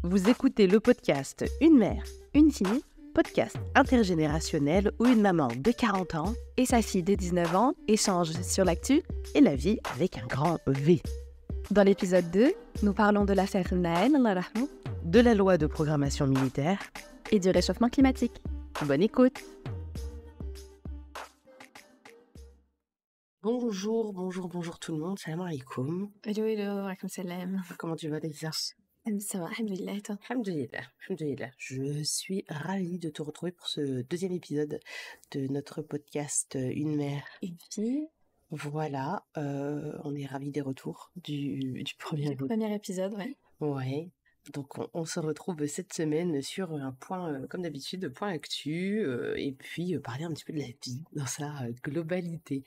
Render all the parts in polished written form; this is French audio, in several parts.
Vous écoutez le podcast Une mère, une fille, podcast intergénérationnel où une maman de 40 ans et sa fille de 19 ans échangent sur l'actu et la vie avec un grand V. Dans l'épisode 2, nous parlons de l'affaire Naël, de la loi de programmation militaire et du réchauffement climatique. Bonne écoute. Bonjour tout le monde, salam alaikum. Hello, alaikum salam. Comment tu vas, Lisa? Ça va, alhamdoulilah, et toi? Alhamdoulilah. Je suis ravie de te retrouver pour ce deuxième épisode de notre podcast Une mère, une fille. Voilà, on est ravis des retours du premier épisode, ouais. Ouais, donc on se retrouve cette semaine sur un point, comme d'habitude, point actu, et puis parler un petit peu de la vie dans sa globalité.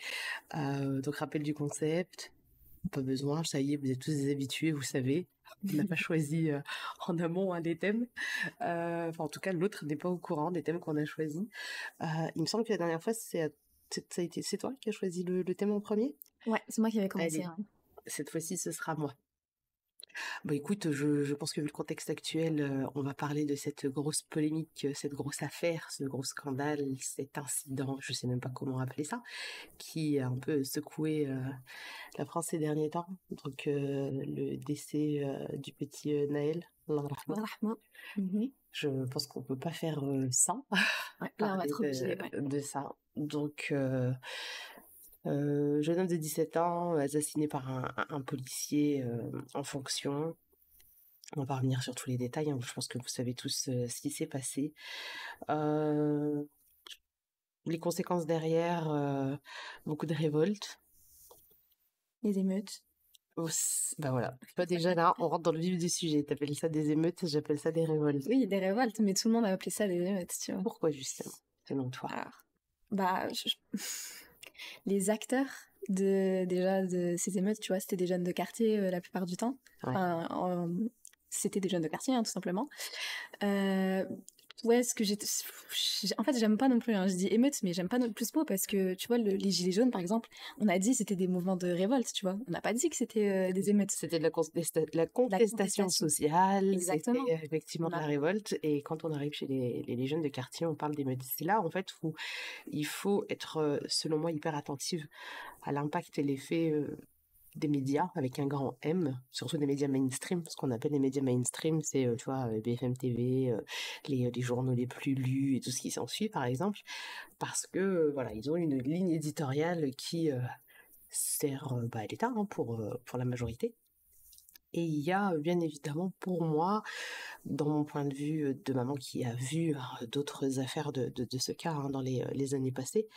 Donc rappel du concept, pas besoin, ça y est, vous êtes tous des habitués, vous savez. On n'a pas choisi en amont les thèmes. En tout cas, l'autre n'est pas au courant des thèmes qu'on a choisis. Il me semble que la dernière fois, c'est toi qui as choisi le thème en premier? Ouais, c'est moi qui avais commencé. Allez, cette fois-ci, ce sera moi. Bah écoute, je pense que vu le contexte actuel, on va parler de cette grosse polémique, cette grosse affaire, ce gros scandale, cet incident, je sais même pas comment appeler ça, qui a un peu secoué la France ces derniers temps. Donc le décès du petit Naël. Je pense qu'on peut pas faire sans là, on va trop de ça. Donc jeune homme de 17 ans, assassiné par un policier en fonction. On va pas revenir sur tous les détails, hein. Je pense que vous savez tous ce qui s'est passé. Les conséquences derrière, beaucoup de révoltes. Les émeutes. Bah voilà, pas déjà là, on rentre dans le vif du sujet. T'appelles ça des émeutes, j'appelle ça des révoltes. Oui, des révoltes, mais tout le monde a appelé ça des émeutes, tu vois. Pourquoi justement, selon toi? Alors, les acteurs de ces émeutes, tu vois, c'était des jeunes de quartier la plupart du temps. Ouais. C'était des jeunes de quartier, hein, tout simplement. Ouais, en fait, j'aime pas non plus, hein. Je dis émeute, mais j'aime pas non plus ce mot parce que, tu vois, les gilets jaunes, par exemple, on a dit que c'était des mouvements de révolte, tu vois. On n'a pas dit que c'était des émeutes. C'était de la contestation sociale. Exactement. C'était effectivement de la révolte. Et quand on arrive chez les jeunes de quartier, on parle d'émeutes. C'est là, en fait, où il faut être, selon moi, hyper attentive à l'impact et l'effet des médias avec un grand M, surtout des médias mainstream. Ce qu'on appelle les médias mainstream, c'est tu vois, BFM TV, les journaux les plus lus et tout ce qui s'ensuit, par exemple, parce que voilà, ils ont une ligne éditoriale qui sert à l'État, hein, pour la majorité. Et il y a bien évidemment pour moi, dans mon point de vue de maman qui a vu d'autres affaires de ce cas, hein, dans les années passées,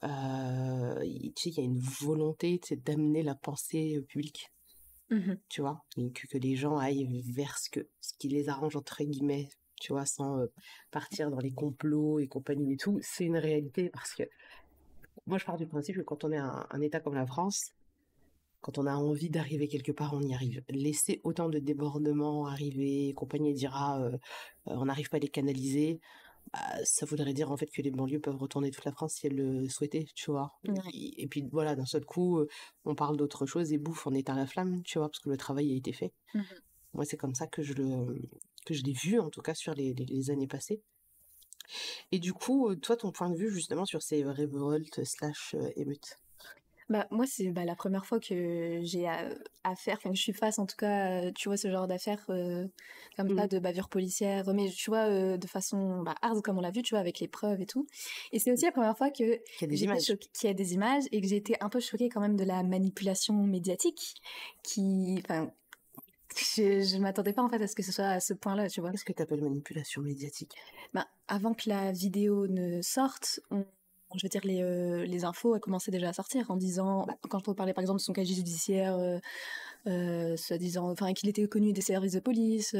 tu sais, il y a une volonté, tu sais, d'amener la pensée publique, tu vois, et que les gens aillent vers ce qui les arrange, entre guillemets, tu vois, sans partir dans les complots et compagnie et tout. C'est une réalité parce que moi je pars du principe que quand on est un État comme la France, quand on a envie d'arriver quelque part, on y arrive. Laisser autant de débordements arriver, compagnie dira, on n'arrive pas à les canaliser, ça voudrait dire en fait que les banlieues peuvent retourner toute la France si elles le souhaitaient, tu vois. Ouais. Et puis voilà, d'un seul coup, on parle d'autre chose et bouffe, on éteint la flamme, tu vois, parce que le travail a été fait. Moi, c'est comme ça que je l'ai vu, en tout cas, sur les années passées. Et du coup, toi, ton point de vue, justement, sur ces révoltes / émeutes? Moi, c'est la première fois que j'ai affaire, enfin que je suis face en tout cas, tu vois, ce genre d'affaires comme ça, de bavure policière, mais tu vois, de façon hard comme on l'a vu, tu vois, avec les preuves et tout. Et c'est aussi la première fois qu'il y a des images. Qu'il y a des images et que j'ai été un peu choquée quand même de la manipulation médiatique je m'attendais pas en fait à ce que ce soit à ce point-là, tu vois. Qu'est-ce que tu appelles manipulation médiatique? Avant que la vidéo ne sorte, je veux dire, les infos a commencé déjà à sortir en disant, quand on parlait par exemple de son casier judiciaire, soi-disant, enfin qu'il était connu des services de police,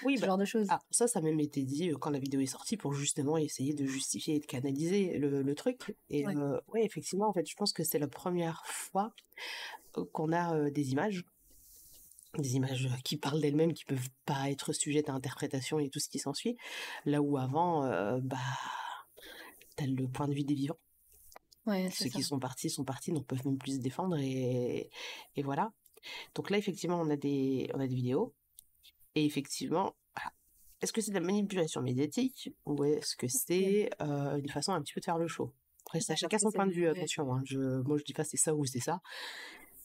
oui, ce genre de choses. Ça a même été dit quand la vidéo est sortie pour justement essayer de justifier et de canaliser le truc. Et ouais, effectivement, en fait, je pense que c'est la première fois qu'on a des images qui parlent d'elles-mêmes, qui peuvent pas être sujettes à interprétation et tout ce qui s'ensuit. Là où avant, t'as le point de vue des vivants. Ouais, ceux qui sont partis, ne peuvent même plus se défendre et voilà. Donc là, effectivement, on a des vidéos et effectivement, est-ce que c'est de la manipulation médiatique ou est-ce que c'est une façon un petit peu de faire le show? Après, ça, Ouais, chacun après, son c'est point de vue, ouais. attention, hein. Moi, je dis pas c'est ça ou c'est ça.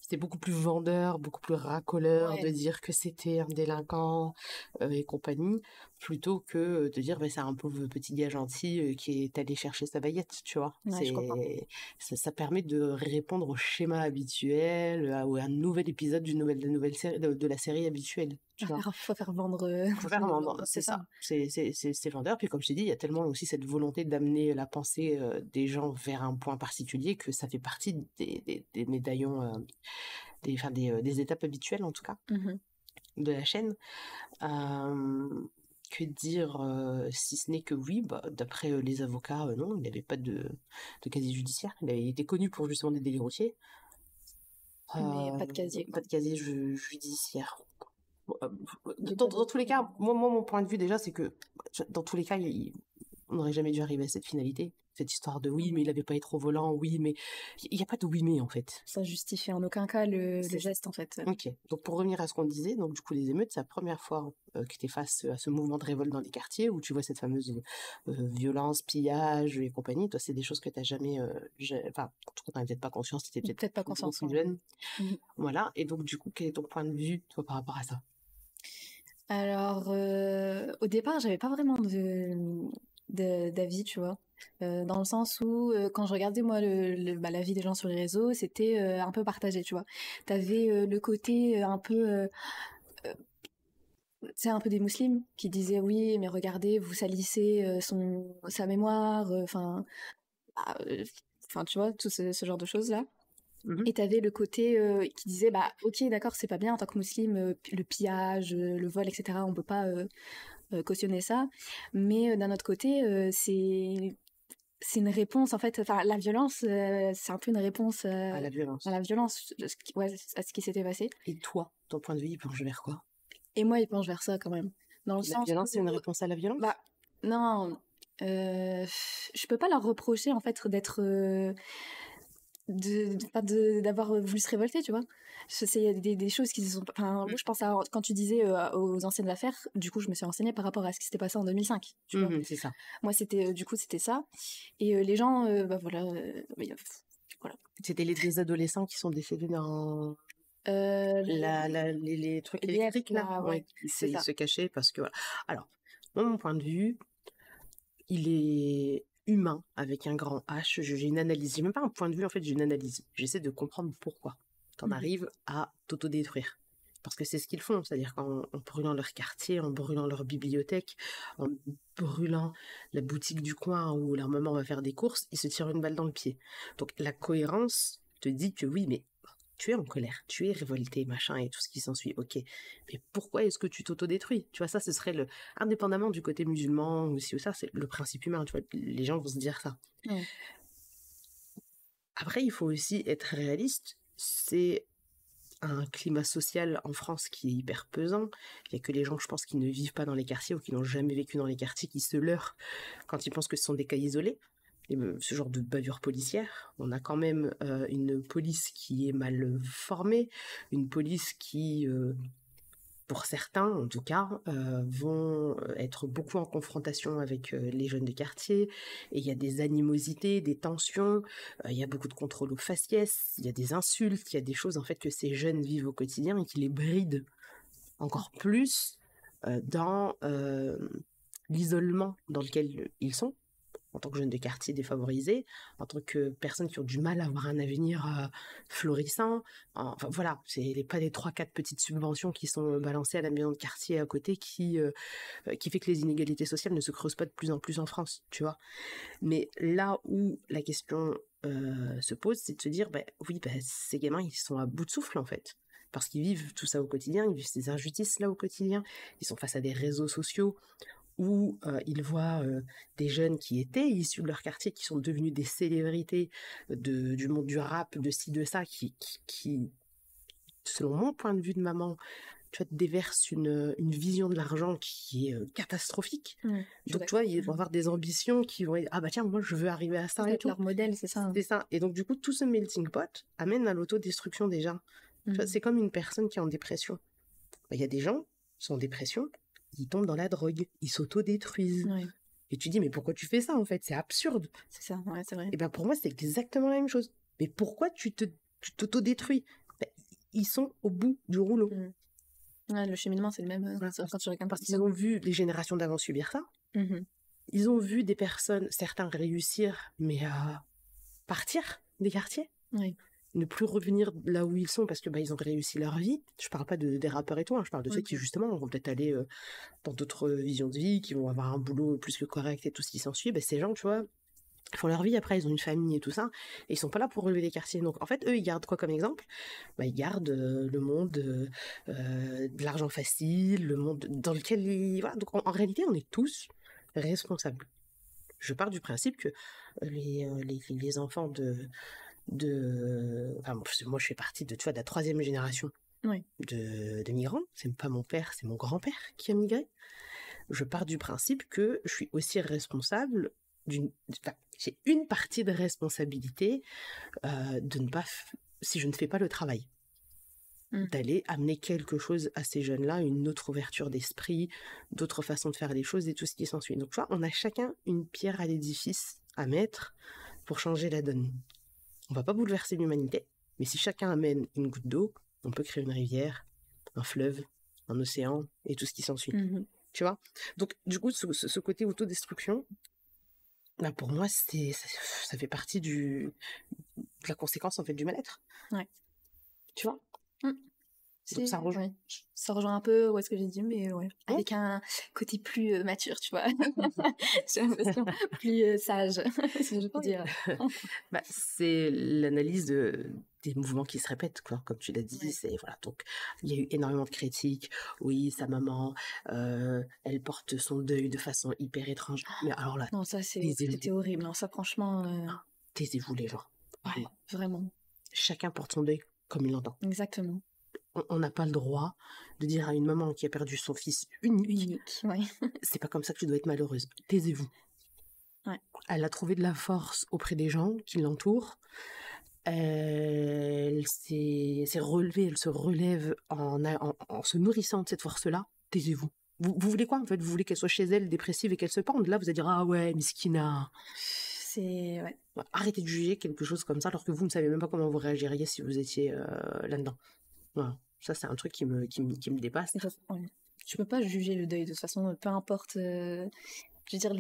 C'était beaucoup plus vendeur, beaucoup plus racoleur de Ouais. dire que c'était un délinquant et compagnie, plutôt que de dire bah, c'est un pauvre petit gars gentil qui est allé chercher sa baguette, tu vois. Ouais, je comprends. Ça permet de répondre au schéma habituel, ou à un nouvel épisode de la nouvelle série, de la série habituelle, tu vois. Faut faire vendre, Faut faire les vendre, vendeurs, c'est c'est ça. ça. C'est vendeur. Puis comme je t'ai dit, il y a tellement aussi cette volonté d'amener la pensée des gens vers un point particulier que ça fait partie des médaillons, des étapes habituelles en tout cas Mmh. de la chaîne. Euh, que dire si ce n'est que oui, bah, d'après les avocats, non, il n'avait pas de casier judiciaire. Il avait été connu pour justement des délits routiers. Mais pas de casier, Pas quoi. de casier judiciaire. Bon, De dans tous les casier. cas, moi, mon point de vue déjà, c'est que dans tous les cas, on n'aurait jamais dû arriver à cette finalité. Cette histoire de oui, mais il avait pas été au volant, oui, mais il n'y a pas de oui, mais en fait. Ça justifie en aucun cas le C'est ça. geste, en fait. Ok, donc pour revenir à ce qu'on disait, donc du coup les émeutes, c'est la première fois que tu es face à ce mouvement de révolte dans les quartiers où tu vois cette fameuse violence, pillage et compagnie. Toi, c'est des choses que tu n'as jamais, enfin, en tout cas, t'en avais peut-être pas conscience, tu étais peut-être Peut-être pas beaucoup conscience, plus ouais. jeune. Mmh. Voilà, et donc du coup, quel est ton point de vue, toi, par rapport à ça? Alors, au départ, j'avais pas vraiment d'avis, tu vois? Dans le sens où, quand je regardais moi bah, la vie des gens sur les réseaux, c'était, un peu partagé, tu vois? T'avais le côté, un peu, tu sais, un peu des musulmans qui disaient: «Oui, mais regardez, vous salissez, sa mémoire», bah, enfin, tu vois? Tout ce genre de choses-là. Mhm. Et t'avais le côté qui disait bah ok d'accord c'est pas bien en tant que musulman le pillage le vol etc on peut pas cautionner ça mais d'un autre côté c'est une réponse en fait enfin la violence c'est un peu une réponse À la à violence. la violence ouais, à ce qui s'était passé Et toi, ton point de vue, il penche vers quoi? et moi il penche vers ça quand même dans le La sens violence, c'est où une réponse à la violence? bah non je peux pas leur reprocher en fait d'être d'avoir voulu se révolter, tu vois. Il y a des choses qui se sont. Enfin, moi, je pense à. Quand tu disais aux anciennes affaires, du coup, je me suis renseignée par rapport à ce qui s'était passé en 2005, tu vois. Mhm, c'est ça. Moi, c'était. Du coup, c'était ça. Et les gens, bah voilà. Voilà. C'était les deux adolescents qui sont décédés dans les trucs l'IF, électriques, là. là, Ouais, ouais, c'est ils ça. se cachaient parce que, voilà. Alors, moi, mon point de vue, il est humain avec un grand H. J'ai une analyse. J'ai même pas un point de vue, en fait, j'ai une analyse. J'essaie de comprendre pourquoi t'en Mhm. arrives à t'autodétruire. Parce que c'est ce qu'ils font, c'est-à-dire qu'en brûlant leur quartier, en brûlant leur bibliothèque, en brûlant la boutique du coin où leur maman va faire des courses, ils se tirent une balle dans le pied. Donc la cohérence te dit que oui, mais tu es en colère, tu es révolté, machin, et tout ce qui s'ensuit, ok. Mais pourquoi est-ce que tu t'autodétruis? Tu vois, ça, ce serait indépendamment du côté musulman ou ci ou ça, c'est le principe humain, tu vois, les gens vont se dire ça. Ouais. Après, il faut aussi être réaliste, c'est un climat social en France qui est hyper pesant. Il y a que les gens, je pense, qui ne vivent pas dans les quartiers ou qui n'ont jamais vécu dans les quartiers qui se leurrent quand ils pensent que ce sont des cas isolés. Et ce genre de bavure policière. On a quand même une police qui est mal formée, une police qui, pour certains en tout cas, vont être beaucoup en confrontation avec les jeunes de quartier. Et il y a des animosités, des tensions, il y a beaucoup de contrôle aux faciès, il y a des insultes, il y a des choses en fait que ces jeunes vivent au quotidien et qui les brident encore plus dans l'isolement dans lequel ils sont en tant que jeunes de quartier défavorisés, en tant que personnes qui ont du mal à avoir un avenir florissant. Enfin voilà, c'est pas les 3-4 petites subventions qui sont balancées à la maison de quartier à côté qui fait que les inégalités sociales ne se creusent pas de plus en plus en France, tu vois. Mais là où la question se pose, c'est de se dire, bah, oui, bah, ces gamins, ils sont à bout de souffle en fait. Parce qu'ils vivent tout ça au quotidien, ils vivent ces injustices là au quotidien, ils sont face à des réseaux sociaux où ils voient des jeunes qui étaient issus de leur quartier, qui sont devenus des célébrités du monde du rap, de ci, de ça, qui, selon mon point de vue de maman, tu vois, te déversent une vision de l'argent qui est catastrophique. Ouais, je suis Donc, tu d'accord. vois, ils vont avoir des ambitions qui vont être, ah bah tiens, moi, je veux arriver à Ça ça va et être tout. leur modèle, c'est ça, hein. C'est ça. Et donc, du coup, tout ce melting pot amène à l'autodestruction des gens. Tu vois, Mhm. c'est comme une personne qui est en dépression. Bah, il y a des gens qui sont en dépression, ils tombent dans la drogue, ils s'autodétruisent. Ouais, Et tu dis, mais pourquoi tu fais ça, en fait? C'est absurde. c'est ça, ouais, c'est vrai. Et ben pour moi, c'est exactement la même chose. Mais pourquoi tu t'autodétruis? Ben, ils sont au bout du rouleau. Ouais, le cheminement, c'est le même Voilà. quand tu regardes. Parce qu'ils ont vu les générations d'avant subir ça. Mhm. Ils ont vu des personnes, certains réussir, mais à partir des quartiers. Oui. Ne plus revenir là où ils sont parce que bah, ils ont réussi leur vie. Je parle pas des rappeurs et tout, hein, je parle de ceux qui justement vont peut-être aller dans d'autres visions de vie, qui vont avoir un boulot plus que correct et tout ce qui s'ensuit. Ben, ces gens, tu vois, font leur vie, après ils ont une famille et tout ça, et ils sont pas là pour relever les quartiers. Donc en fait, eux, ils gardent quoi comme exemple? Bah, ils gardent le monde de l'argent facile, le monde dans lequel ils... Voilà. Donc en réalité, on est tous responsables. Je pars du principe que les enfants enfin, moi je fais partie de, tu vois, de la 3e génération Oui. de migrants. C'est pas mon père, c'est mon grand-père qui a migré. Je pars du principe que je suis aussi responsable enfin, j'ai une partie de responsabilité de ne pas, si je ne fais pas le travail, d'aller amener quelque chose à ces jeunes-là, une autre ouverture d'esprit, d'autres façons de faire les choses et tout ce qui s'ensuit. Donc, tu vois, on a chacun une pierre à l'édifice à mettre pour changer la donne. On va pas bouleverser l'humanité, mais si chacun amène une goutte d'eau, on peut créer une rivière, un fleuve, un océan et tout ce qui s'ensuit. Tu vois? Donc, du coup, ce côté autodestruction, là, pour moi, ça fait partie de la conséquence, en fait, du mal-être. Ouais. Tu vois? Donc, ça rejoint. Ouais. Ça rejoint un peu ce que j'ai dit, mais ouais. Avec un côté plus mature, tu vois. J'ai l'impression plus sage, si je peux dire. Bah, c'est l'analyse des mouvements qui se répètent, quoi. Comme tu l'as dit, c'est voilà. Donc, il y a eu énormément de critiques. Oui, sa maman, elle porte son deuil de façon hyper étrange. Mais alors là, non, ça c'était horrible. Non, ça franchement. Taisez-vous les gens. Ouais, vraiment. Chacun porte son deuil comme il l'entend. Exactement. On n'a pas le droit de dire à une maman qui a perdu son fils unique, ouais. c'est pas comme ça que tu dois être malheureuse. Taisez-vous. Ouais. Elle a trouvé de la force auprès des gens qui l'entourent. Elle s'est relevée, elle se relève en se nourrissant de cette force-là. Taisez-vous. Vous voulez quoi, en fait? Vous voulez qu'elle soit chez elle, dépressive, et qu'elle se pende? Là, vous allez dire, ah ouais, miskina. C'est... Ouais. Arrêtez de juger quelque chose comme ça, alors que vous ne savez même pas comment vous réagiriez si vous étiez là-dedans. Voilà. Ça, c'est un truc qui me dépasse. Tu peux pas juger le deuil, de toute façon, peu importe... Je veux dire,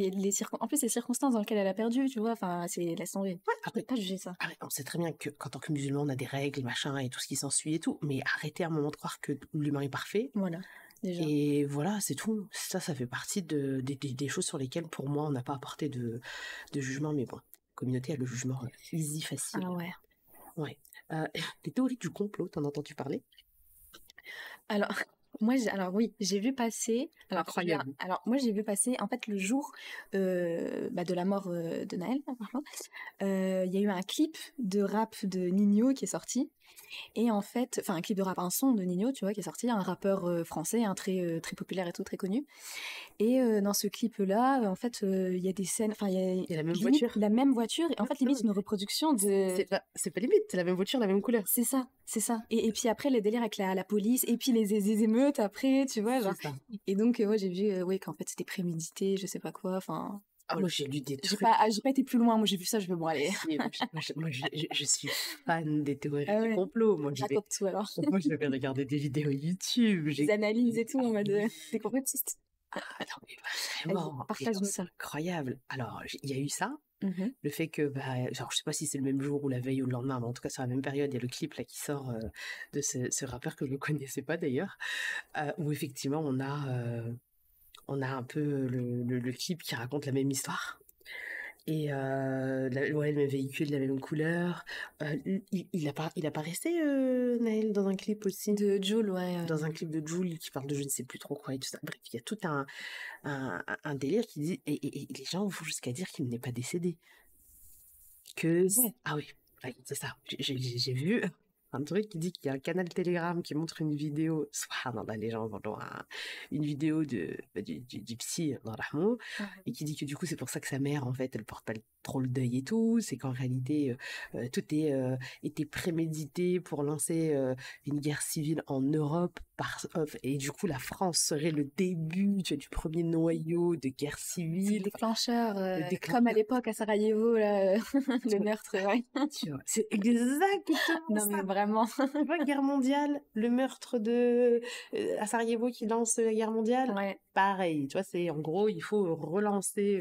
en plus, les circonstances dans lesquelles elle a perdu, tu vois, enfin, c'est laisse tomber. Ouais, après, pas juger ça. On sait très bien qu'en tant que musulman, on a des règles, machin, et tout ce qui s'ensuit et tout, mais arrêtez un moment de croire que l'humain est parfait. Voilà, déjà. Et voilà, c'est tout. Ça fait partie des choses sur lesquelles, pour moi, on n'a pas apporté de jugement, mais bon, la communauté a le jugement easy, facile. Ah ouais. Ouais. Les théories du complot, t'en as entendu parler? Alors... alors oui, j'ai vu passer. Alors, incroyable. Alors moi j'ai vu passer en fait le jour de la mort de Naël. Il y a eu un clip de rap de Ninho qui est sorti. Et en fait, enfin un clip de rap, un son de Ninho, tu vois, qui est sorti, un rappeur français, un très très populaire et tout, très connu. Et dans ce clip-là, en fait, il y a des scènes, enfin il y a la même limite, voiture. La même voiture, et en fait limite une reproduction de. C'est pas limite, c'est la même voiture, la même couleur. C'est ça, c'est ça. Et puis après les délires avec la police, et puis les émeutes après, tu vois, genre. Ça. Et donc ouais, j'ai vu qu'en fait c'était prémédité, je sais pas quoi, enfin. Ah, moi j'ai lu des trucs. J'ai pas été plus loin, moi j'ai vu ça, je vais bon aller. moi je suis fan des théories du complot. Moi je vais regarder des vidéos YouTube. Des analyses et tout en mode des complotistes. Ah non mais vraiment, c'est incroyable. Alors il y a eu ça, le fait que genre je sais pas si c'est le même jour ou la veille ou le lendemain, mais en tout cas sur la même période, il y a le clip là qui sort de ce rappeur que je ne connaissais pas d'ailleurs, où effectivement on a un peu le clip qui raconte la même histoire. Et le même véhicule, la même couleur. Il apparaissait, Naël, dans un clip aussi. De Jul, ouais. Dans un clip de Jul qui parle de je ne sais plus trop quoi et tout ça. Bref, il y a tout un délire qui dit... Et les gens vont jusqu'à dire qu'il n'est pas décédé. Ah oui, c'est ça. J'ai vu... un truc qui dit qu'il y a un canal Telegram qui montre une vidéo, subhanallah, les gens vont voir une vidéo du psy, Allah rahmou, et qui dit que du coup c'est pour ça que sa mère en fait elle porte pas trop le deuil et tout, c'est qu'en réalité tout était prémédité pour lancer une guerre civile en Europe et du coup la France serait le début, tu vois, du premier noyau de guerre C'est le civile. déclencheur, Le comme déclencheur, à l'époque à Sarajevo, là, le meurtre, ouais. tu vois, c'est exactement Non, mais ça. vraiment. Tu vois, guerre mondiale, le meurtre à Sarajevo qui lance la guerre mondiale, Ouais, pareil. Tu vois, c'est en gros, il faut relancer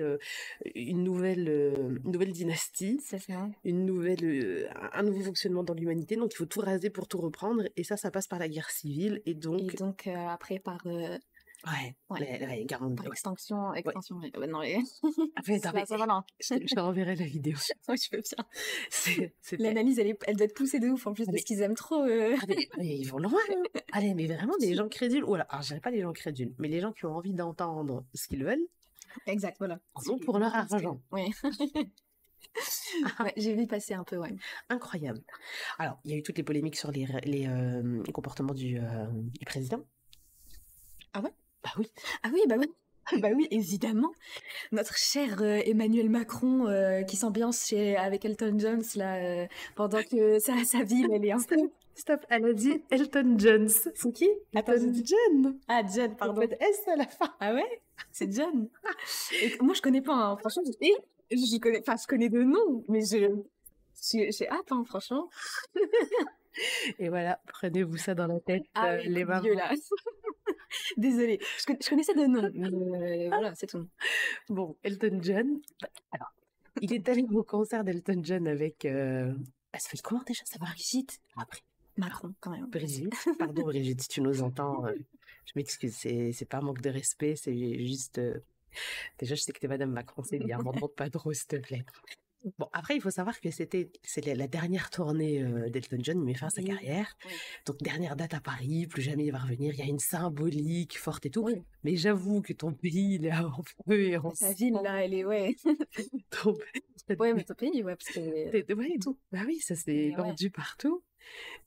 une nouvelle dynastie, c'est ça. un nouveau fonctionnement dans l'humanité. Donc, il faut tout raser pour tout reprendre. Et ça passe par la guerre civile. Et Et donc, donc, après, ouais, ouais, la guerre par mondiale. extension, Ouais. ouais, non, mais Après, ça va, ça va, non. je te renverrai la vidéo. Ouais, je veux bien. C'était. L'analyse, elle doit être poussée de ouf, en plus, Ah, parce qu'ils aiment trop. mais ils vont loin, hein. Allez, mais vraiment des gens crédules. Ou alors, je dirais pas les gens crédules, mais les gens qui ont envie d'entendre ce qu'ils veulent, Exact, voilà. en ont pour leur argent. Oui. Ouais, j'ai vu passer un peu, ouais. Incroyable. Alors, il y a eu toutes les polémiques sur les comportements du président. Ah ouais? Bah oui. Ah oui, bah oui. Bah oui, évidemment. Notre cher Emmanuel Macron qui s'ambiance avec Elton John là, pendant que sa ville, elle est un peu... Stop, elle a dit Elton John. C'est qui? Attends, Elton John. Ah, John, Faut pardon. mettre S à la fin. Ah ouais? C'est John. Et moi, je connais pas, hein. Franchement, je connais, enfin, je connais de nom, mais j'ai hâte, hein, franchement. Et voilà, prenez-vous ça dans la tête, Ah oui, les coup de mamans. vieux, là. Désolée. Je connaissais de nom, mais voilà, c'est tout. Bon, Elton John. Alors, il est allé au concert d'Elton John avec. Elle s'appelle comment déjà? Ça va, Brigitte? Après. Macron, quand même. Brigitte. Pardon, Brigitte, si tu nous entends, je m'excuse. C'est pas un manque de respect, c'est juste. Déjà, je sais que t'es Madame Macron, c'est bien. M'en demande pas trop, s'il te plaît. Bon, après, il faut savoir que c'est la dernière tournée d'Elton John, il met fin à sa Oui. carrière. Oui. Donc, dernière date à Paris, plus jamais il va revenir. Il y a une symbolique forte et tout. Oui. Mais j'avoue que ton pays, il est en feu et en Sa ville, là, elle est, ouais. ton- Ouais, mais ton pays, ouais, parce que... Ouais, et tout. Bah oui, ça s'est Mais ouais. vendu partout.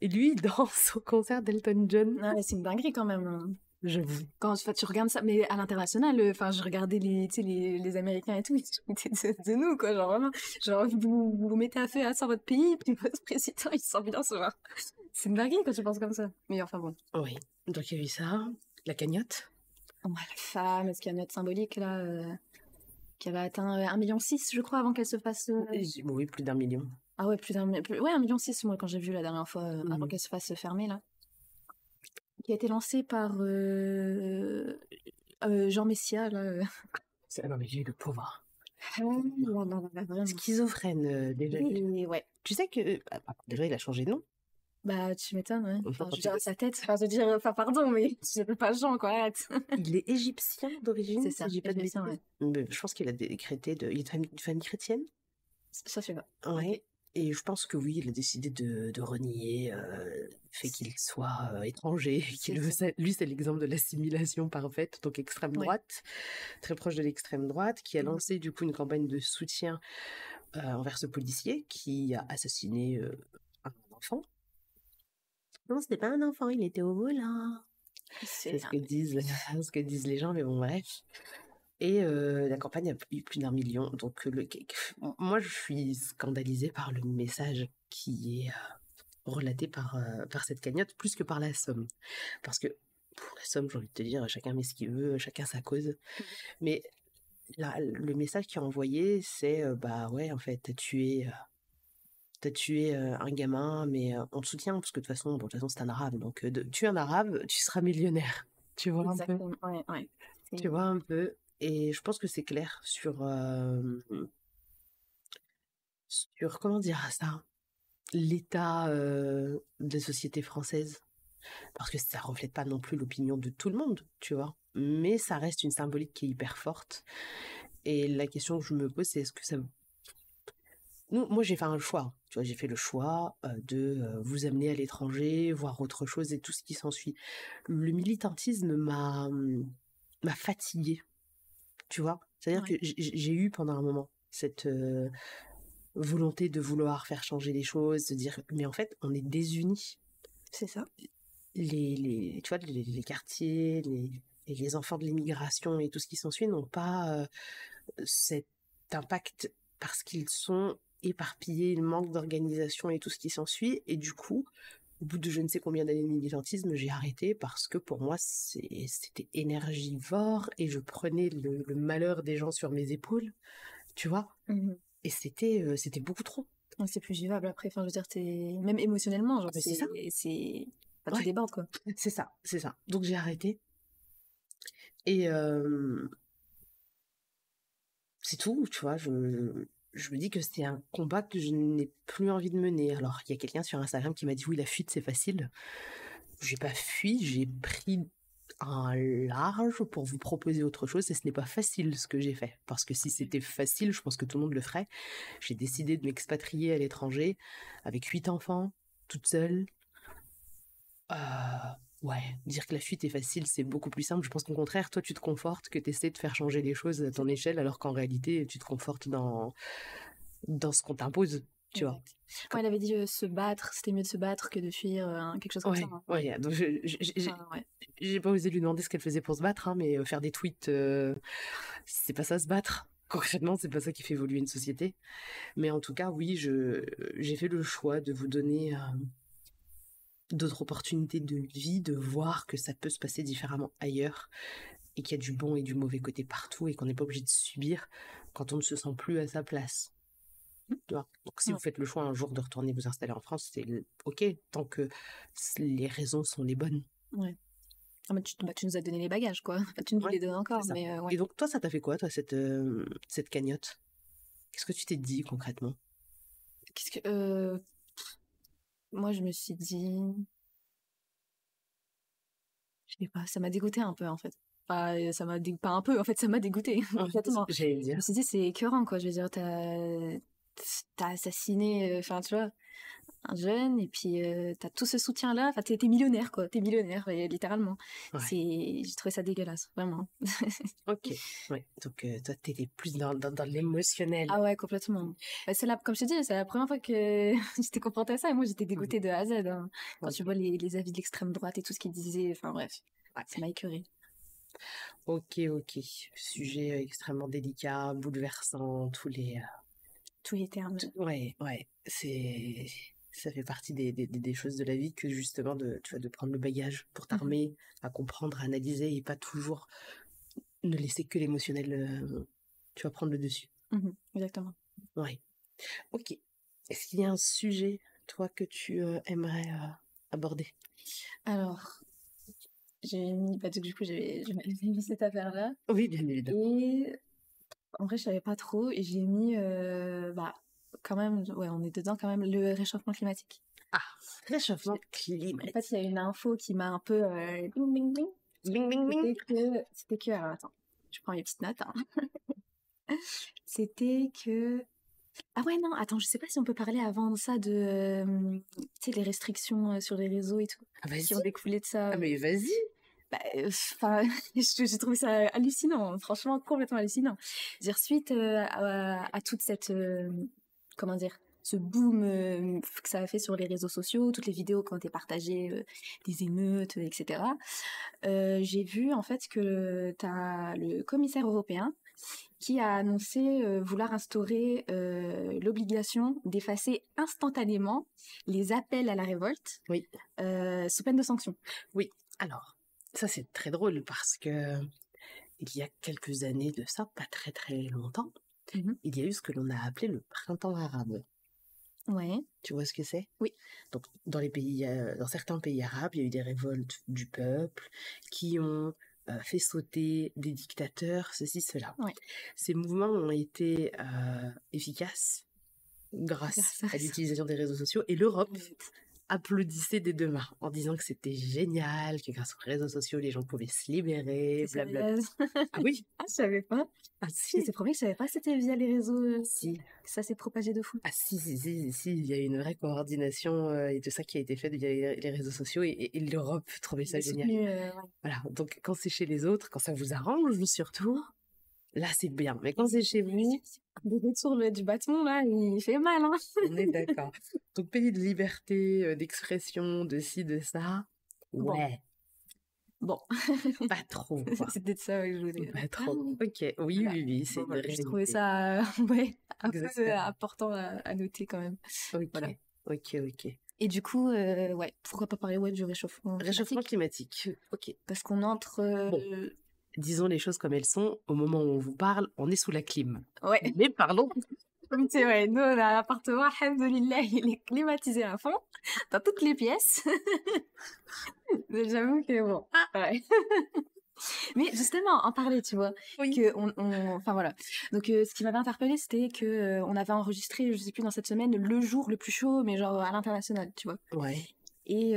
Et lui, il danse au concert d'Elton John. Non, mais c'est une dinguerie, quand même, hein. J'avoue. Quand enfin, tu regardes ça, mais à l'international, enfin, je regardais tu sais, les Américains et tout, ils se foutaient de nous, quoi, genre vraiment, genre vous mettez à feu à ça votre pays, puis votre président, il sent bien ce genre. C'est une dinguerie quand tu penses comme ça. Mais enfin bon. Oui. Donc, il y a eu ça. La cagnotte. Oh, la femme, est-ce qu'il y a une note symbolique, là, qui avait atteint 1,6 million, je crois, avant qu'elle se fasse... Oui, plus d'1 million. Ah ouais, ouais, 1,6 million, moi, quand j'ai vu la dernière fois, avant Mhm. qu'elle se fasse fermer, là. Qui a été lancée par Jean Messia, là. Non, mais j'ai eu le pauvre. Vraiment. Schizophrène, déjà. Et ouais. Tu sais que. Déjà, il a changé de nom. Bah, tu m'étonnes, ouais. Enfin, Enfin, quand je veux tu dire, vois- sa tête, enfin, je veux dire, enfin, pardon, mais je s'appelle pas Jean, quoi, arrête. Il est égyptien d'origine, C'est ça, si j'ai pas de égyptien, bêtises. Mais je pense qu'il a décrété de. Il est de famille chrétienne. Ça fait pas. Ouais. Et je pense que oui, il a décidé de renier le fait qu'il soit étranger. Lui, c'est l'exemple de l'assimilation parfaite, donc extrême Ouais. droite, très proche de l'extrême droite, qui a Mhm. lancé du coup une campagne de soutien envers ce policier qui a assassiné un enfant. Non, c'était pas un enfant, il était au volant. C'est ce que disent les gens, mais bon, bref. Et la campagne a eu plus d'1 million. Donc, moi, je suis scandalisée par le message qui est relaté par cette cagnotte, plus que par la somme. Parce que, pour la somme, j'ai envie de te dire, chacun met ce qu'il veut, chacun sa cause. Mais le message qui est envoyé, c'est, bah ouais, en fait, t'as tué un gamin, mais on te soutient, parce que de toute façon, c'est un arabe. Donc, tuer un arabe, tu seras millionnaire. Tu vois un peu? Exactement, ouais, ouais. Tu vois un peu? Et je pense que c'est clair sur comment dire ça, l'état de la société française. Parce que ça reflète pas non plus l'opinion de tout le monde, tu vois. Mais ça reste une symbolique qui est hyper forte. Et la question que je me pose, c'est est-ce que ça... Moi, j'ai fait un choix. Tu vois, j'ai fait le choix de vous amener à l'étranger, voir autre chose et tout ce qui s'ensuit. Le militantisme m'a fatiguée, tu vois. C'est-à-dire Ouais. que j'ai eu pendant un moment cette volonté de vouloir faire changer les choses, de dire, mais en fait, on est désunis. C'est ça. Tu vois, les quartiers, et les enfants de l'immigration et tout ce qui s'ensuit n'ont pas cet impact parce qu'ils sont éparpillés, il manque d'organisation et tout ce qui s'ensuit. Et du coup, au bout de je ne sais combien d'années de militantisme, j'ai arrêté parce que pour moi, c'était énergivore et je prenais le malheur des gens sur mes épaules, tu vois. Et c'était beaucoup trop. Ouais, c'est plus vivable après. Enfin, je veux dire, même émotionnellement, genre, Mais c'est ça. Enfin, tu débordes, quoi. C'est ça. Donc j'ai arrêté. Et c'est tout, tu vois. Je me dis que c'est un combat que je n'ai plus envie de mener. Alors, il y a quelqu'un sur Instagram qui m'a dit, oui, la fuite, c'est facile. J'ai pas fui, j'ai pris un large pour vous proposer autre chose et ce n'est pas facile ce que j'ai fait. Parce que si c'était facile, je pense que tout le monde le ferait. J'ai décidé de m'expatrier à l'étranger avec 8 enfants, toute seule. Ouais, dire que la fuite est facile, c'est beaucoup plus simple. Je pense qu'au contraire, toi, tu te confortes que tu essaies de faire changer les choses à ton échelle, alors qu'en réalité, tu te confortes dans ce qu'on t'impose, tu vois. Ouais, elle avait dit se battre, c'était mieux de se battre que de fuir, quelque chose comme ça. Hein. Ouais, donc j'ai pas osé lui demander ce qu'elle faisait pour se battre, hein, mais faire des tweets, c'est pas ça se battre. Concrètement, c'est pas ça qui fait évoluer une société. Mais en tout cas, oui, j'ai fait le choix de vous donner d'autres opportunités de vie, de voir que ça peut se passer différemment ailleurs et qu'il y a du bon et du mauvais côté partout et qu'on n'est pas obligé de subir quand on ne se sent plus à sa place. Tu vois. Donc si vous faites le choix un jour de retourner vous installer en France, c'est ok, tant que les raisons sont les bonnes. Ouais. Ah, bah, tu nous as donné les bagages, quoi. Enfin, tu nous les donnes encore, mais ouais. Et donc toi, ça t'a fait quoi, toi, cette cagnotte? Qu'est-ce que tu t'es dit concrètement? Moi, je me suis dit, je sais pas, ça m'a dégoûté un peu en fait. Enfin, pas un peu, en fait, ça m'a dégoûté. J'allais dire. Je me suis dit, c'est écœurant, quoi. Je veux dire, t'as assassiné, enfin, tu vois, un jeune, et puis t'as tout ce soutien-là. Enfin, t'es millionnaire, quoi. T'es millionnaire, littéralement. Ouais. J'ai trouvé ça dégueulasse, vraiment. Ok, ouais. Donc toi, t'étais plus dans l'émotionnel. Ah ouais, complètement. Comme je te dis, c'est la première fois que j'étais confrontée à ça, et moi, j'étais dégoûtée de A à Z. Hein. Quand tu vois les avis de l'extrême droite et tout ce qu'ils disaient, enfin bref, ça m'a écœurée. Ok. Sujet extrêmement délicat, bouleversant, tous les termes. Ouais, ça fait partie des choses de la vie que justement tu vois, de prendre le bagage pour t'armer à comprendre, à analyser et pas toujours ne laisser que l'émotionnel, tu vas prendre le dessus. Exactement. Ouais. Ok. Est-ce qu'il y a un sujet, toi, que tu aimerais aborder? Alors, j'ai mis, du coup, j'ai mis cette affaire-là. Oui, bien évidemment. Et en vrai, je savais pas trop. Et j'ai mis, quand même, ouais, on est dedans quand même, le réchauffement climatique. Ah, réchauffement climatique. En fait, il y a une info qui m'a un peu bing, bing, bing. Bing, bing, bing. C'était que, alors attends, je prends mes petites notes. Hein. C'était que. Ah ouais, non, attends, je sais pas si on peut parler avant ça de, tu sais, les restrictions sur les réseaux et tout. Ah, vas-y. Qui ont découlé de ça. Ah, mais vas-y. Enfin, j'ai trouvé ça hallucinant, franchement complètement hallucinant. Dire suite à toute cette, comment dire, ce boom que ça a fait sur les réseaux sociaux, toutes les vidéos qui ont été partagées, des émeutes, etc. J'ai vu en fait que t'as le commissaire européen qui a annoncé vouloir instaurer l'obligation d'effacer instantanément les appels à la révolte, oui, sous peine de sanction. Oui, alors, ça c'est très drôle parce que il y a quelques années de ça, pas très très longtemps, il y a eu ce que l'on a appelé le printemps arabe. Ouais. Tu vois ce que c'est? Oui. Donc, dans certains pays arabes, il y a eu des révoltes du peuple qui ont fait sauter des dictateurs, ceci, cela. Ouais. Ces mouvements ont été efficaces grâce à l'utilisation des réseaux sociaux et l'Europe applaudissait des deux mains en disant que c'était génial, que grâce aux réseaux sociaux, les gens pouvaient se libérer, blablabla. Ah oui? Ah, je savais pas. Ah si. C'est promis que je savais pas que c'était via les réseaux. Si. Ça s'est propagé de fou. Ah si, il y a une vraie coordination et tout ça qui a été fait via les réseaux sociaux et l'Europe trouvait ça génial. Voilà, donc quand c'est chez les autres, quand ça vous arrange surtout, là, c'est bien. Mais quand c'est chez vous, Le retour du bâton, là, il fait mal, hein. on est d'accord. Donc, pays de liberté, d'expression, de ci, de ça, Bon, ouais, bon. pas trop, quoi. C'est peut-être ça que je voulais. Pas trop. Ok, oui, Voilà. oui, oui, c'est Bon, une voilà, j'ai trouvé réalité. ça, ouais, un peu Exaspérant. important à noter quand même. Ok, Voilà. ok, ok. Et du coup, ouais, pourquoi pas parler ouais, du réchauffement Réchauffement climatique? climatique. Ok. Parce qu'on entre, Bon, disons les choses comme elles sont. Au moment où on vous parle, on est sous la clim. ouais, Mais parlons. oui, c'est vrai, nous, on a un appartement, alhamdoulilah, il est climatisé à fond, dans toutes les pièces. Mais j'avoue que bon, ouais. Mais justement, en parler, tu vois, Oui. que enfin voilà. Donc, ce qui m'avait interpellée, c'était que on avait enregistré, je sais plus, dans cette semaine, le jour le plus chaud, mais genre à l'international, tu vois. Ouais. Et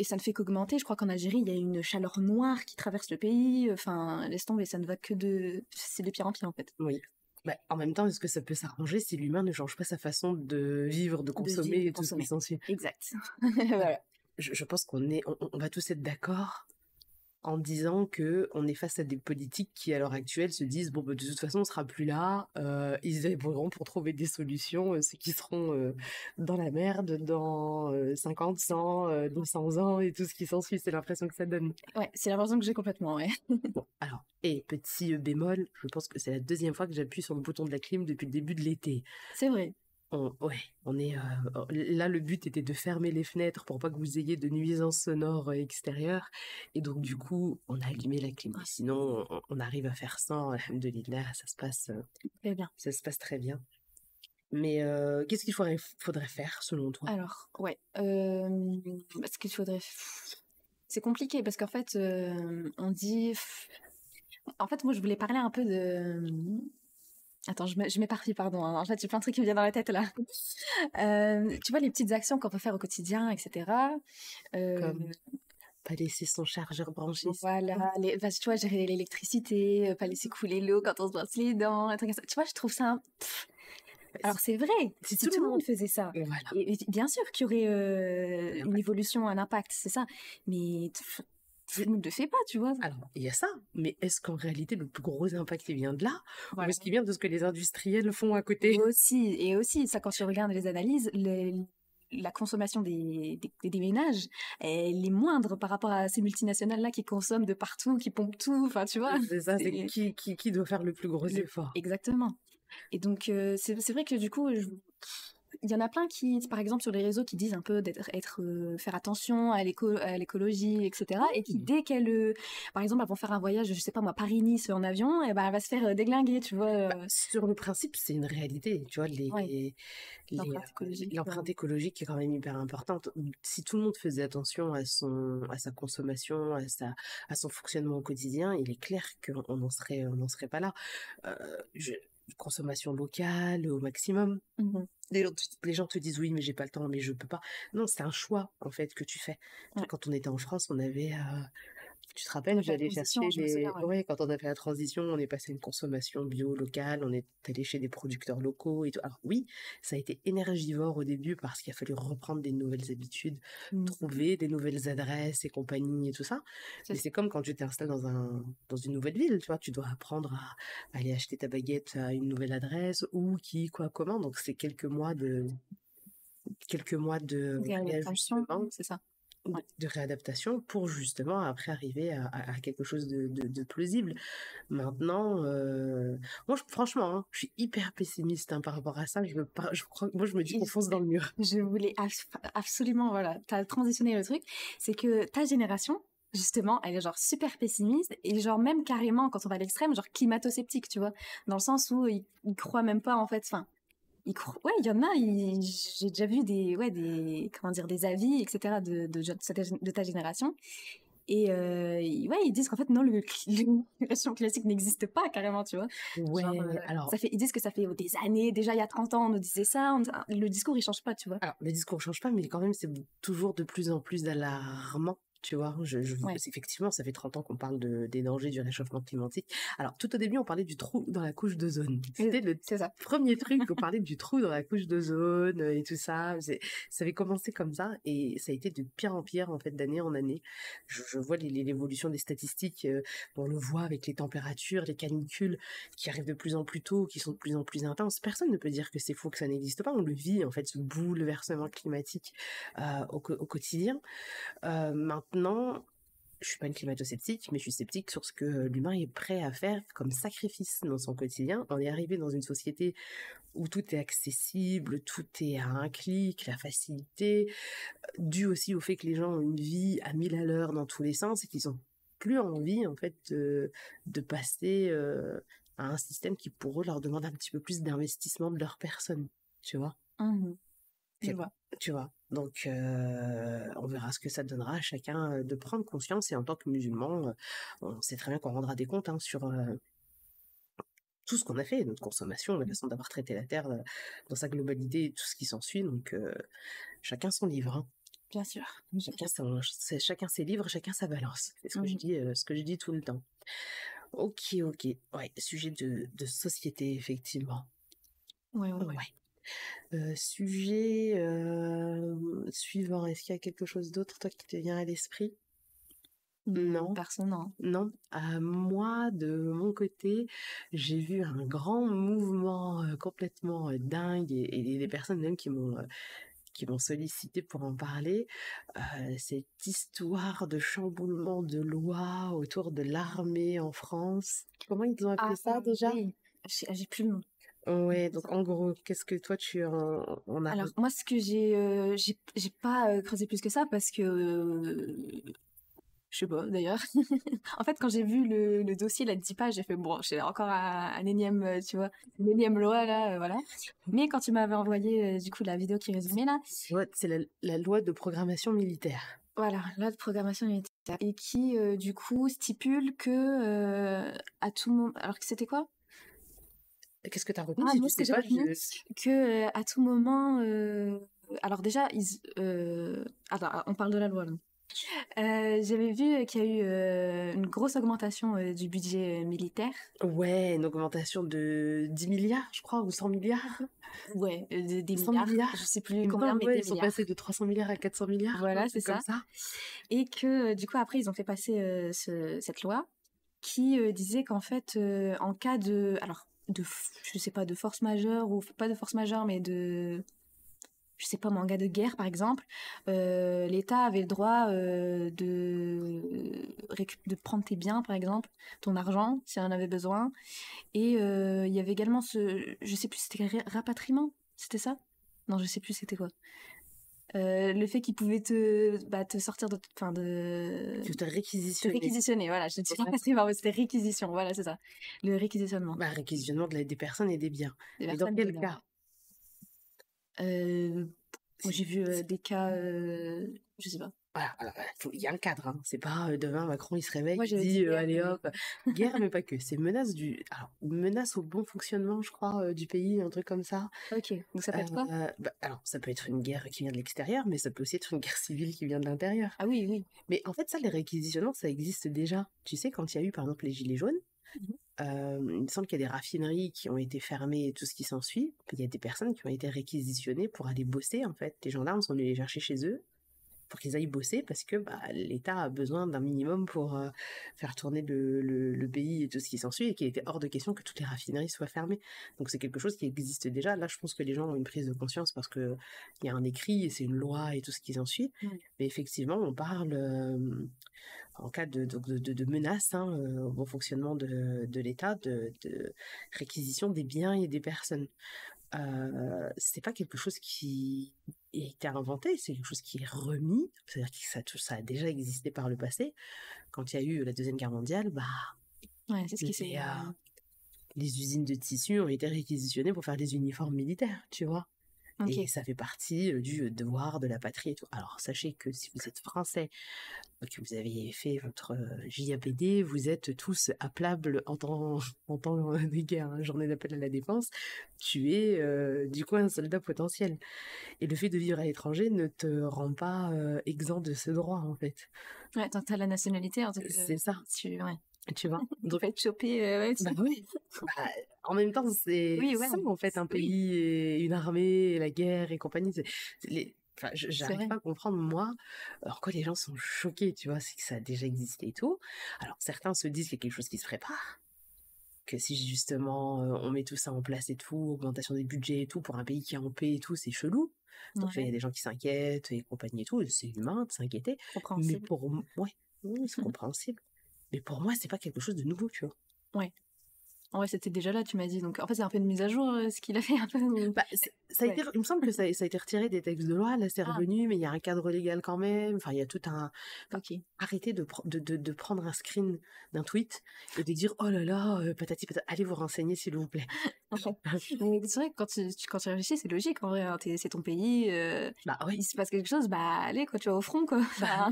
ça ne fait qu'augmenter. Je crois qu'en Algérie, il y a une chaleur noire qui traverse le pays. Enfin, laisse tomber, ça ne va que de... C'est de pire en pire, en fait. Oui. Bah, en même temps, est-ce que ça peut s'arranger si l'humain ne change pas sa façon de vivre, de De consommer vivre, de et tout ce qui consommer. s'ensuit? Exact. Voilà. Voilà. Je pense on va tous être d'accord en disant que on est face à des politiques qui, à l'heure actuelle, se disent bon, bah, de toute façon, on sera plus là. Ils ébrouilleront pour trouver des solutions. Ceux qui seront dans la merde dans 50, 100, 200 ans et tout ce qui s'ensuit. C'est l'impression que ça donne. Ouais, c'est l'impression que j'ai complètement, ouais. Bon, alors, et petit bémol, je pense que c'est la deuxième fois que j'appuie sur le bouton de la clim depuis le début de l'été. C'est vrai. Ouais, on est là. Le but était de fermer les fenêtres pour pas que vous ayez de nuisances sonores extérieures, et donc du coup, on a allumé la clim. Ouais, Sinon, on arrive à faire sans. Alhamdoulilah, très bien. ça se passe très bien. Mais qu'est-ce qu'il faudrait faire selon toi? Alors, ouais. Parce qu'il faudrait... C'est compliqué, parce qu'en fait, on dit... En fait, moi, je voulais parler un peu de... Attends, je m'éparpille, pardon, hein. En fait, j'ai plein de trucs qui me viennent dans la tête, là. Tu vois, les petites actions qu'on peut faire au quotidien, etc. Euh, Comme pas laisser son chargeur branché. voilà, tu vois, gérer l'électricité, pas laisser couler l'eau quand on se brosse les dents, un truc comme ça. Tu vois, je trouve ça... Alors, c'est vrai, Si si tout tout le le monde monde. faisait ça, Voilà. et bien sûr qu'il y aurait Et une après, évolution, un impact, c'est ça. Mais tout le monde ne le fait pas, tu vois. alors, il y a ça, mais est-ce qu'en réalité, le plus gros impact, il vient de là, ou Voilà. est-ce qu'il vient de ce que les industriels font à côté? Et aussi, ça, quand tu regardes les analyses, la consommation des ménages, elle est moindre par rapport à ces multinationales-là qui consomment de partout, qui pompent tout, enfin, tu vois. C'est ça, c'est C'est qui doit faire le plus gros effort? exactement. Et donc, c'est vrai que du coup, il y en a plein qui, par exemple, sur les réseaux, qui disent un peu faire attention à l'écologie, etc. Et qui, Oui. dès qu'elles, par exemple, elles vont faire un voyage, je sais pas moi, Paris-Nice en avion, et ben, elle va se faire déglinguer, tu vois. Bah, sur le principe, c'est une réalité, tu vois, Ouais, l'empreinte écologique. l'empreinte écologique est quand même hyper importante. Si tout le monde faisait attention à sa consommation, à son fonctionnement au quotidien, il est clair on n'en serait pas là. Euh, je- Consommation locale au maximum. Mhm. Les gens te disent oui, mais j'ai pas le temps, mais je peux pas. Non, c'est un choix en fait que tu fais. Tu vois, Ouais. quand on était en France, on avait, tu te On rappelles, a fait la j'allais transition, chercher je me souviens, ouais. ouais, quand on a fait la transition, on est passé à une consommation bio locale, on est allé chez des producteurs locaux et tout. Alors oui, ça a été énergivore au début parce qu'il a fallu reprendre des nouvelles habitudes, Mhm. trouver des nouvelles adresses et compagnie et tout ça. C'est Mais ça. c'est comme quand tu t'installes dans une nouvelle ville, tu vois, tu dois apprendre à aller acheter ta baguette à une nouvelle adresse, où, qui, quoi, comment. Donc c'est quelques mois de Réadaptation, réajustement, c'est ça. Ouais. de réadaptation pour justement après arriver à quelque chose de plausible. Maintenant, moi franchement, hein, je suis hyper pessimiste hein, par rapport à ça. Je crois, moi je me dis Et qu'on fonce dans le mur. je voulais absolument, voilà, t'as transitionné le truc, c'est que ta génération, justement, elle est genre super pessimiste et genre même carrément, quand on va à l'extrême, genre climato-sceptique, tu vois, dans le sens où ils croient même pas en fait, enfin, ouais, il y en a, j'ai déjà vu comment dire, des avis, etc. de ta génération. Et ouais, ils disent qu'en fait, non, le réchauffement classique n'existe pas carrément, tu vois. Genre, Ouais, alors, ils disent que ça fait des années, déjà il y a 30 ans, on nous disait ça, le discours il change pas, tu vois. le discours change pas, mais quand même c'est toujours de plus en plus alarmant. Tu vois, Ouais, effectivement, ça fait 30 ans qu'on parle des dangers du réchauffement climatique. Alors, tout au début, on parlait du trou dans la couche d'ozone. C'était le c'est ça. premier truc, on parlait du trou dans la couche d'ozone et tout ça. Ça avait commencé comme ça et ça a été de pire en pire, en fait, d'année en année. Je vois l'évolution des statistiques, on le voit avec les températures, les canicules qui arrivent de plus en plus tôt, qui sont de plus en plus intenses. Personne ne peut dire que c'est faux, que ça n'existe pas. On le vit, en fait, ce bouleversement climatique au quotidien. Maintenant, je suis pas une climato-sceptique, mais je suis sceptique sur ce que l'humain est prêt à faire comme sacrifice dans son quotidien. On est arrivé dans une société où tout est accessible, tout est à un clic, la facilité, dû aussi au fait que les gens ont une vie à 1000 à l'heure dans tous les sens et qu'ils ont plus envie, en fait, de passer à un système qui, pour eux, leur demande un petit peu plus d'investissement de leur personne, tu vois. Mhm. Je Et- vois. Tu vois. Donc, on verra ce que ça donnera à chacun de prendre conscience. Et en tant que musulman, on sait très bien qu'on rendra des comptes hein, sur tout ce qu'on a fait, notre consommation, la façon d'avoir traité la Terre dans sa globalité et tout ce qui s'ensuit. Donc, chacun son livre. Hein. Bien sûr. Chacun ses livres, chacun sa balance. C'est Mhm. ce que je dis tout le temps. Ok, ok. Ouais, sujet de société, effectivement. Ouais, ouais, ouais. Ouais. Sujet suivant, est-ce qu'il y a quelque chose d'autre, toi, qui te vient à l'esprit? Non, Personne, non. non. Moi, de mon côté, j'ai vu un grand mouvement complètement dingue et des personnes même qui m'ont sollicité pour en parler. Cette histoire de chamboulement de loi autour de l'armée en France. Comment ils ont appelé Ah ça déjà? oui, j'ai plus le nom. Ouais, donc en gros, qu'est-ce que toi tu en as... Alors moi, ce que j'ai pas creusé plus que ça parce que je sais pas d'ailleurs. En fait, quand j'ai vu le dossier, la 10 pages, j'ai fait bon, j'ai encore un énième, tu vois, une énième loi là, voilà. Mais quand tu m'avais envoyé du coup la vidéo qui résumait là, Ouais, c'est la loi de programmation militaire. voilà, loi de programmation militaire et qui du coup stipule que à tout moment, alors que c'était quoi? Qu'est-ce que tu as retenu? Ah, Si moi, tu ce que sais j'ai pas, retenu, que à tout moment, alors déjà, attends, on parle de la loi là. J'avais vu qu'il y a eu une grosse augmentation du budget militaire. Ouais, une augmentation de 10 milliards, je crois, ou 100 milliards. Ouais, des 100 milliards. Je milliards. sais plus Il me combien, semble, mais ouais, des ils sont milliards. passés de 300 milliards à 400 milliards, un Voilà, c'est truc comme ça. ça. Et que du coup après ils ont fait passer cette loi qui disait qu'en fait en cas de alors je sais pas de force majeure ou pas de force majeure mais de je sais pas moi, en cas de guerre par exemple, l'État avait le droit de prendre tes biens par exemple, ton argent si on en avait besoin. Et il y avait également je sais plus, c'était rapatriement, c'était ça? Non, je sais plus c'était quoi. Le fait qu'ils pouvaient te sortir enfin Tu te te réquisitionner. réquisitionner, voilà, je dis Ouais. rapatriement, mais c'était réquisition, voilà, c'est ça. Le réquisitionnement Bah, réquisitionnement des personnes et des biens. des Mais dans personnes et des quel biens, cas? ouais. Euh, Moi j'ai vu C'est- des cas, je sais pas. Voilà, alors, il y a un cadre, hein. C'est pas demain Macron il se réveille, Moi il j'avais dit dit guerre, allez mais hop, guerre mais pas que, c'est menace au bon fonctionnement je crois du pays, un truc comme ça. ok, donc ça peut être quoi? Bah, alors ça peut être une guerre qui vient de l'extérieur, mais ça peut aussi être une guerre civile qui vient de l'intérieur. Ah oui, oui. Mais en fait ça les réquisitionnements ça existe déjà. Tu sais quand il y a eu par exemple les gilets jaunes, Mhm. il me semble qu'il y a des raffineries qui ont été fermées et tout ce qui s'ensuit. Il y a des personnes qui ont été réquisitionnées pour aller bosser en fait. Les gendarmes sont venus les chercher chez eux pour qu'ils aillent bosser parce que bah, l'État a besoin d'un minimum pour faire tourner le pays et tout ce qui s'ensuit et qu'il était hors de question que toutes les raffineries soient fermées. Donc c'est quelque chose qui existe déjà. Là, je pense que les gens ont une prise de conscience parce que il y a un écrit et c'est une loi et tout ce qui s'ensuit. Ouais. Mais effectivement, on parle en cas de menace hein, au bon fonctionnement de l'État, de réquisition des biens et des personnes. C'est pas quelque chose qui a été inventé, c'est quelque chose qui est remis. C'est-à-dire que ça a déjà existé par le passé. Quand il y a eu la Deuxième Guerre mondiale, bah, Ouais, c'est ce qui les, s'est. les usines de tissus ont été réquisitionnées pour faire des uniformes militaires, tu vois. Ok. Et ça fait partie du devoir de la patrie et tout. Alors, sachez que si vous êtes français, que vous avez fait votre JAPD, vous êtes tous appelables en temps de guerre, hein, journée d'appel à la défense. Tu es du coup un soldat potentiel. Et le fait de vivre à l'étranger ne te rend pas exempt de ce droit, en fait. Ouais, tant que t'as la nationalité, en tout cas, C'est ça, ouais. tu vois. Tu Donc, peux être chopé, ouais, bah oui. Bah, en même temps, c'est Oui, ouais, ça, en fait, un oui, pays et une armée, et la guerre et compagnie. Enfin, c'est j'arrive vrai. pas à comprendre, moi, en quoi les gens sont choqués, tu vois, c'est que ça a déjà existé et tout. Alors, certains se disent qu'il y a quelque chose qui se prépare, que si justement on met tout ça en place et tout, augmentation des budgets et tout, pour un pays qui est en paix et tout, c'est chelou. Donc, il y a Ouais, des gens qui s'inquiètent et compagnie et tout, c'est humain de s'inquiéter. Mais compréhensible. ouais, oui, c'est compréhensible. Mais pour moi, c'est pas quelque chose de nouveau, tu vois. Ouais. Ouais, c'était déjà là, tu m'as dit. Donc, en fait, c'est un peu une mise à jour, ce qu'il a fait un peu. Bah, ça a Ouais. été, il me semble que ça a été retiré des textes de loi, là c'est Ah, revenu, mais il y a un cadre légal quand même, enfin il y a tout un... Enfin, ok. arrêtez de prendre un screen d'un tweet et de dire « Oh là là, patati patata, allez vous renseigner s'il vous plaît. » Mais c'est vrai que quand tu réfléchis, c'est logique, en vrai, hein. C'est ton pays, Bah oui, il se passe quelque chose, bah, allez, quoi, tu vas au front, quoi. bah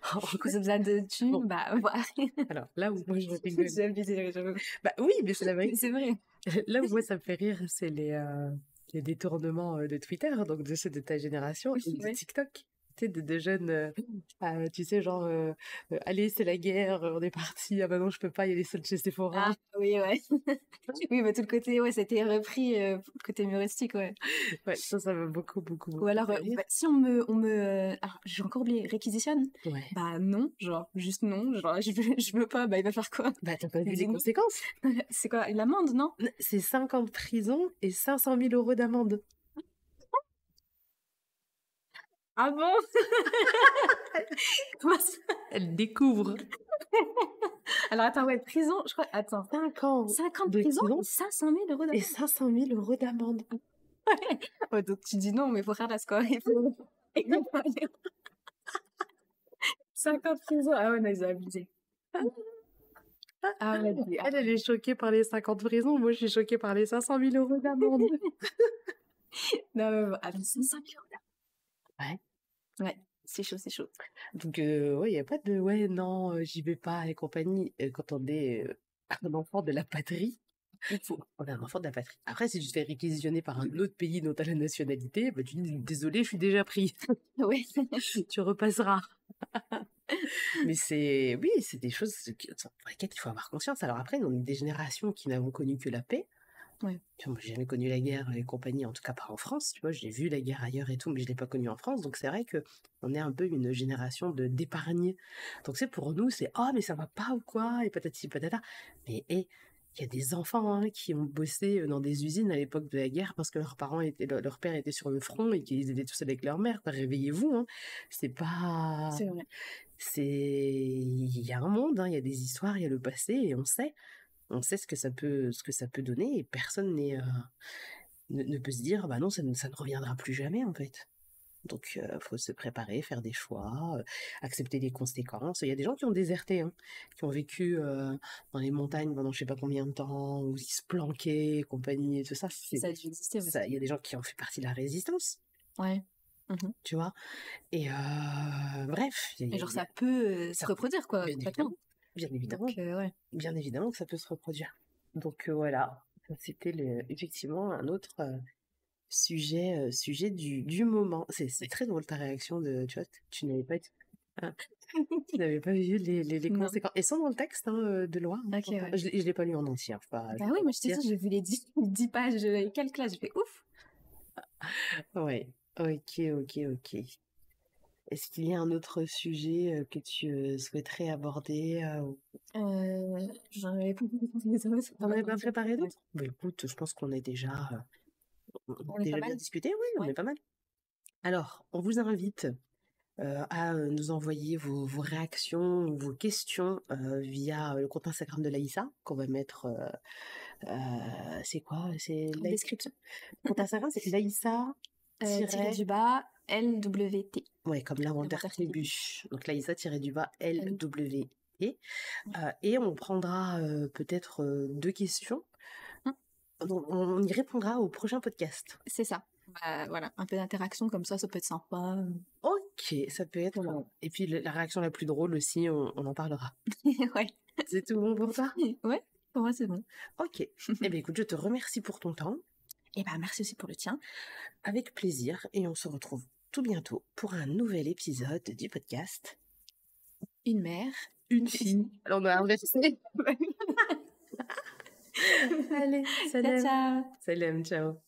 Enfin, encore- ils ont besoin de bon, thunes, bah, voilà. alors là où moi je rigole, J'ai abusé, j'avoue. bah oui, mais c'est la Mais vérité. c'est vrai. Là où moi ça me fait rire, c'est les détournements de Twitter, donc de ceux de ta génération, et de Ouais. TikTok. Tu sais, de jeunes, tu sais, genre, allez, c'est la guerre, on est parti, ah bah non, je peux pas, il y a les soldes chez Sephora. Ah, oui, ouais. Oui, bah, tout le côté, ouais, c'était repris, pour le côté humoristique, ouais. Ouais, ça m'a beaucoup, beaucoup, Ou beaucoup alors, fait rire. bah, si alors, j'ai encore oublié, réquisitionne? Ouais. Bah, non, genre, juste non, genre, je veux pas, bah, il va faire quoi? Bah, t'as pas Il vu les dit non. conséquences? C'est quoi, une amende, non? C'est 5 ans de prison et 500 000 euros d'amende. Ah bon? Comment ça? Elle découvre Alors, attends, ouais, prison, je crois, attends, 5 ans 5 ans de de prison prison et 500 000 euros et d'amende. 500 000 euros d'amende. Ouais, donc tu dis non, mais faut faire la score, il faut aller 5 ans de prison. Ah ouais, non, ils ont abusé. Ah ouais, Elle est choquée par les 50 de prison. Moi, je suis choquée par les 500 000 euros d'amende. non, mais bon, attends, 500 000 euros Ouais. d'amende. Ouais, c'est chaud, c'est chaud. Donc, ouais, il n'y a pas de ouais, non, j'y vais pas et compagnie. Quand on est un enfant de la patrie, on est un enfant de la patrie. Après, si tu te fais réquisitionner par un autre pays dont tu as la nationalité, bah, tu dis désolé, je suis déjà pris. Ouais. Tu repasseras. Mais oui, c'est des choses pour lesquelles il faut avoir conscience. Alors après, on est des générations qui n'avons connu que la paix. Ouais. Tu vois, moi, j'ai jamais connu la guerre et compagnie, en tout cas pas en France. Tu vois, j'ai vu la guerre ailleurs et tout, mais je l'ai pas connue en France. Donc c'est vrai que on est un peu une génération d'épargnés. Donc c'est pour nous, c'est oh mais ça va pas ou quoi et patati patata. Mais il y a des enfants hein, qui ont bossé dans des usines à l'époque de la guerre parce que leurs parents leur père était sur le front et qu'ils étaient tous avec leur mère. Quoi. Réveillez-vous, hein. C'est pas, C'est vrai. il y a un monde, hein, il y a des histoires, il y a le passé et on sait ce que ça peut donner et personne ne peut se dire bah non ça ne reviendra plus jamais en fait. Donc faut se préparer, faire des choix, accepter les conséquences. Il y a des gens qui ont déserté, hein, qui ont vécu dans les montagnes pendant je sais pas combien de temps, où ils se planquaient, et compagnie et tout ça. Ça a dû exister aussi. Ça, il y a des gens qui ont fait partie de la résistance, Ouais. Mhm. tu vois. Et bref, Et genre, ça peut se ça, reproduire, quoi, bien complètement. évidemment, bien évidemment. Donc, ouais. Bien évidemment que ça peut se reproduire. Donc voilà, ça, c'était effectivement un autre sujet du moment. C'est très drôle ta réaction tu vois, tu n'avais pas, hein, tu n'avais pas vu les Non. conséquences. Et sont dans le texte hein, de loi. Hein, Ok, ouais. je l'ai pas lu en entier. Hein, je Bah vais oui, pas moi, je t'ai mentir. dit, j'ai vu les 10 pages et quelques là, j'ai fait ouf. Ouais, ok, ok, ok. Est-ce qu'il y a un autre sujet que tu souhaiterais aborder J'en avais pas les autres. T'en avais pas préparé d'autres? Bah écoute, je pense qu'on est déjà, on a On est pas déjà bien mal. discuté, oui, on Ouais. est pas mal. Alors, on vous invite à nous envoyer vos réactions, vos questions via le compte Instagram de Laïssa, qu'on va mettre. C'est quoi? C'est En description. compte Instagram, c'est Laïssa. Tiré du bas, LWT. Ouais, comme l'inventaire L'inventaire tribu. Donc Laïssa-du-bas L. LWT. Et on prendra peut-être 2 questions. Hum, On y répondra au prochain podcast. C'est ça. bah, voilà, un peu d'interaction comme ça peut être sympa. Ok, ça peut être... Voilà. Et puis la réaction la plus drôle aussi, on en parlera. Ouais. C'est tout bon pour toi? Ouais, pour moi, c'est bon. Ok. Eh bien écoute, je te remercie pour ton temps. Et bah, merci aussi pour le tien. Avec plaisir. Et on se retrouve tout bientôt pour un nouvel épisode du podcast. Une mère. Une fille. Alors on a inversé. Allez, Ciao, salam. ciao. Salam, ciao.